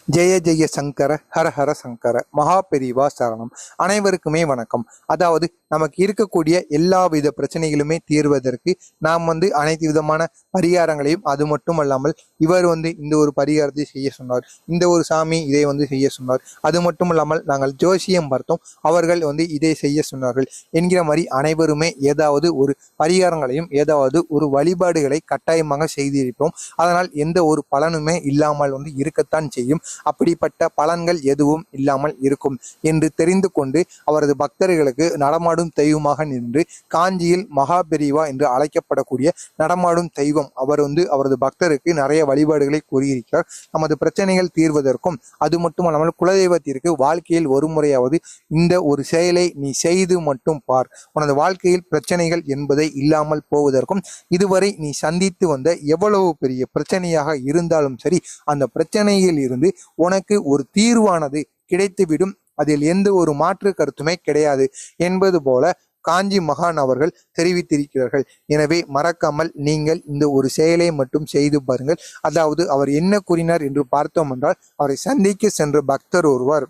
ஜெய ஜெய சங்கர ஹர ஹர சங்கர மகா பெரிவா சரணம். அனைவருக்குமே வணக்கம். அதாவது நமக்கு இருக்கக்கூடிய எல்லா வித பிரச்சனைகளுமே தீர்வதற்கு நாம் அனைத்து விதமான பரிகாரங்களையும், அது மட்டும் அல்லாமல் இவர் இந்த ஒரு பரிகாரத்தை செய்ய சொன்னார், இந்த ஒரு சாமி இதை செய்ய சொன்னார், அது மட்டும் இல்லாமல் நாங்கள் ஜோசியம் பார்த்தோம், அவர்கள் இதை செய்ய சொன்னார்கள் என்கிற மாதிரி அனைவருமே ஏதாவது ஒரு பரிகாரங்களையும் ஏதாவது ஒரு வழிபாடுகளை கட்டாயமாக செய்திருப்போம். அதனால் எந்த ஒரு பலனுமே இல்லாமல் இருக்கத்தான் செய்யும். அப்படிப்பட்ட பலன்கள் எதுவும் இல்லாமல் இருக்கும் என்று தெரிந்து கொண்டு அவரது பக்தர்களுக்கு நடமாடும் தெய்வமாக நின்று காஞ்சியில் மகா பெரிவா என்று அழைக்கப்படக்கூடிய நடமாடும் தெய்வம் அவர் அவரது பக்தருக்கு நிறைய வழிபாடுகளை கூறியிருக்கிறார். நமது பிரச்சனைகள் தீர்வதற்கும், அது மட்டுமல்லாமல் குலதெய்வத்திற்கு வாழ்க்கையில் ஒரு முறையாவது இந்த ஒரு செயலை நீ செய்து மட்டும் பார், உனது வாழ்க்கையில் பிரச்சனைகள் என்பதை இல்லாமல் போவதற்கும், இதுவரை நீ சந்தித்து வந்த எவ்வளவு பெரிய பிரச்சனையாக இருந்தாலும் சரி, அந்த பிரச்சனையில் இருந்து உனக்கு ஒரு தீர்வானது கிடைத்துவிடும், அதில் எந்த ஒரு மாற்று கருத்துமே கிடையாது என்பது போல காஞ்சி மகான் அவர்கள் தெரிவித்திருக்கிறார்கள். எனவே மறக்காமல் நீங்கள் இந்த ஒரு செயலை மட்டும் செய்து பாருங்கள். அதாவது அவர் என்ன கூறினார் என்று பார்த்தோம் என்றால், அவரை சந்திக்க சென்ற பக்தர் ஒருவர்,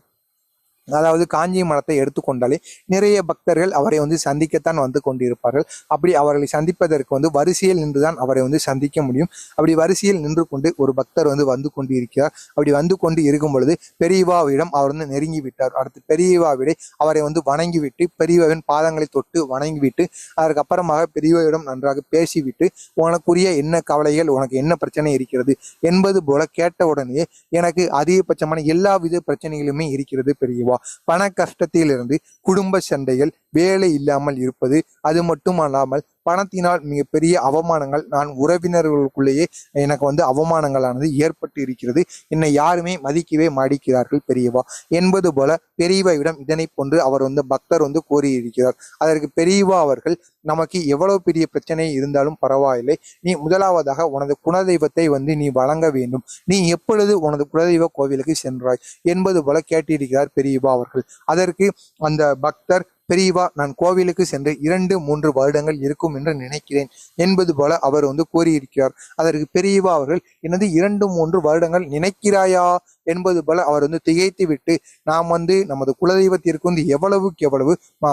அதாவது காஞ்சி மடத்தை எடுத்துக்கொண்டாலே நிறைய பக்தர்கள் அவரை சந்திக்கத்தான் வந்து கொண்டிருப்பார்கள். அப்படி அவர்களை சந்திப்பதற்கு வரிசையில் நின்றுதான் அவரை சந்திக்க முடியும். அப்படி வரிசையில் நின்று கொண்டு ஒரு பக்தர் வந்து கொண்டிருக்கிறார். அப்படி வந்து கொண்டு இருக்கும் பொழுது பெரியவாவிடம் அவர் நெருங்கி விட்டார். அடுத்து பெரியவாவிடை அவரை வணங்கிவிட்டு, பெரியவாவின் பாதங்களை தொட்டு வணங்கிவிட்டு, அதற்கப்புறமாக பெரியவாவிடம் நன்றாக பேசிவிட்டு, உனக்குரிய என்ன கவலைகள், உனக்கு என்ன பிரச்சனை இருக்கிறது என்பது போல கேட்ட உடனே, எனக்கு அதிகபட்சமான எல்லா வித பிரச்சனைகளுமே இருக்கிறது பெரியவா, பண கஷ்டத்திலிருந்து குடும்ப சண்டைகள், வேலை இல்லாமல் இருப்பது, அது மட்டுமல்லாமல் பணத்தினால் மிகப்பெரிய அவமானங்கள், நான் உறவினர்களுக்குள்ளேயே எனக்கு அவமானங்களானது ஏற்பட்டு இருக்கிறது, என்னை யாருமே மதிக்கவே மாடிக்கிறார்கள் பெரியவா என்பது போல பெரியவாவிடம் இதனை போன்று அவர் பக்தர் கோரியிருக்கிறார். அதற்கு பெரியவா அவர்கள், நமக்கு எவ்வளவு பெரிய பிரச்சனை இருந்தாலும் பரவாயில்லை, நீ முதலாவதாக உனது குலதெய்வத்தை நீ வழங்க வேண்டும், நீ எப்பொழுது உனது குலதெய்வ கோவிலுக்கு சென்றாய் என்பது போல கேட்டிருக்கிறார் பெரியவா அவர்கள். அதற்கு அந்த பக்தர், பெரியவா, நான் கோவிலுக்கு சென்று 2-3 வருடங்கள் இருக்கும் என்று நினைக்கிறேன் என்பது போல அவர் கூறியிருக்கிறார். அதற்கு பெரியவா அவர்கள், எனது 2-3 வருடங்கள் நினைக்கிறாயா என்பது போல அவர் திகைத்து விட்டு, நாம் நமது குலதெய்வத்திற்கு எவ்வளவுக்கு எவ்வளவு,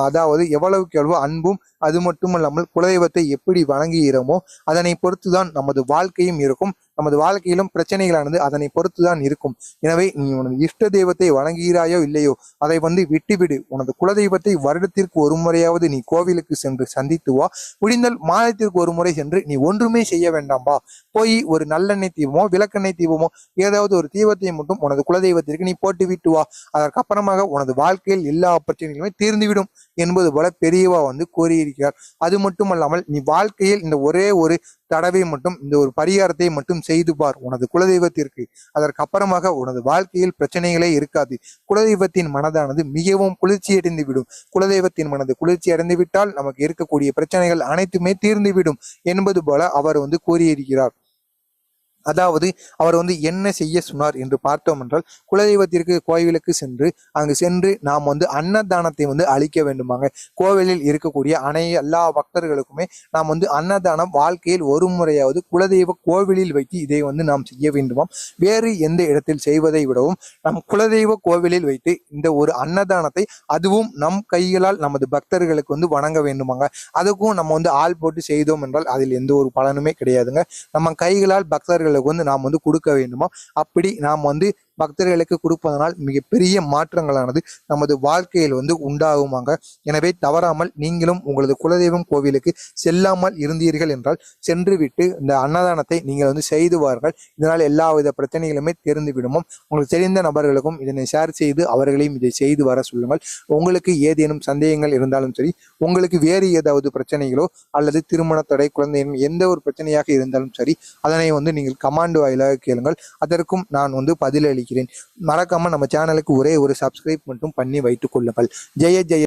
அதாவது எவ்வளவுக்கு எவ்வளவு அன்பும், அது மட்டுமல்லாமல் குலதெய்வத்தை எப்படி வணங்குகிறோமோ அதனை பொறுத்துதான் நமது வாழ்க்கையும் இருக்கும், நமது வாழ்க்கையிலும் பிரச்சனைகளானது அதனை பொறுத்துதான் இருக்கும். எனவே நீ உனது இஷ்ட தெய்வத்தை வணங்குகிறாயோ இல்லையோ, அதை விட்டுவிடு, உனது குலதெய்வத்தை வருடத்திற்கு ஒரு முறையாவது நீ கோவிலுக்கு சென்று சந்தித்து வா, முடிந்தால் மாதத்திற்கு ஒரு முறை சென்று நீ ஒன்றுமே செய்ய வேண்டாம்பா, போய் ஒரு நல்லெண்ணெய் தீபமோ விளக்கெண்ணெய் தீபமோ ஏதாவது ஒரு தீபத்தை மட்டும் உனது குலதெய்வத்திற்கு நீ போட்டு விட்டு வா, அதற்கப்புறமாக உனது வாழ்க்கையில் எல்லா பிரச்சனைகளுமே தீர்ந்துவிடும் என்பது போல பெரியவா கூறியிருக்கிறார். அது மட்டுமல்லாமல் நீ வாழ்க்கையில் இந்த ஒரே ஒரு தடவை மட்டும் இந்த ஒரு பரிகாரத்தை மட்டும் செய்து பார் உனது குலதெய்வத்திற்கு, அதற்கப்புறமாக உனது வாழ்க்கையில் பிரச்சனைகளே இருக்காது, குலதெய்வத்தின் மனதானது மிகவும் குளிர்ச்சி அடைந்து விடும், குலதெய்வத்தின் மனது குளிர்ச்சி அடைந்து விட்டால் நமக்கு இருக்கக்கூடிய பிரச்சனைகள் அனைத்துமே தீர்ந்துவிடும் என்பது போல அவர் கூறியிருக்கிறார். அதாவது அவர் என்ன செய்ய சொன்னார் என்று பார்த்தோம் என்றால், குலதெய்வத்திற்கு கோவிலுக்கு சென்று அங்கு சென்று நாம் அன்னதானத்தை அளிக்க வேண்டுமாங்க. கோவிலில் இருக்கக்கூடிய எல்லா பக்தர்களுக்குமே நாம் அன்னதானம் வாழ்க்கையில் ஒரு முறையாவது குலதெய்வ கோவிலில் வைத்து இதை நாம் செய்ய வேண்டுமாம். வேறு எந்த இடத்தில் செய்வதை விடவும் நம் குலதெய்வ கோவிலில் வைத்து இந்த ஒரு அன்னதானத்தை, அதுவும் நம் கைகளால் நமது பக்தர்களுக்கு வணங்க வேண்டுமாங்க. அதுக்கும் நம்ம ஆள் போட்டு செய்தோம் என்றால் அதில் எந்த ஒரு பலனுமே கிடையாதுங்க. நம்ம கைகளால் பக்தர்கள் நாம் கொடுக்க வேண்டுமா. அப்படி நாம் பக்தர்களுக்கு கொடுப்பதனால் மிகப்பெரிய மாற்றங்களானது நமது வாழ்க்கையில் உண்டாகுமாங்க. எனவே தவறாமல் நீங்களும் உங்களது குலதெய்வம் கோவிலுக்கு செல்லாமல் இருந்தீர்கள் என்றால் சென்று விட்டு இந்த அன்னதானத்தை நீங்கள் செய்து வாருங்கள். இதனால் எல்லாவித பிரச்சனைகளுமே தெரிந்து விடுமோ. உங்களுக்கு தெரிந்த நபர்களுக்கும் இதனை ஷேர் செய்து அவர்களையும் இதை செய்து வர சொல்லுங்கள். உங்களுக்கு ஏதேனும் சந்தேகங்கள் இருந்தாலும் சரி, உங்களுக்கு வேறு ஏதாவது பிரச்சனைகளோ அல்லது திருமண தடை, குழந்தையின் எந்த ஒரு பிரச்சனையாக இருந்தாலும் சரி, அதனை நீங்கள் கமாண்ட் வாயிலாக கேளுங்கள். அதற்கும் நான் பதிலளிக்கிறேன். மறக்காம நம்ம சேனலுக்கு ஒரே ஒரு சப்ஸ்கிரைப் மட்டும் பண்ணி வைத்துக் கொள்ளுங்கள். ஜெய ஜெய.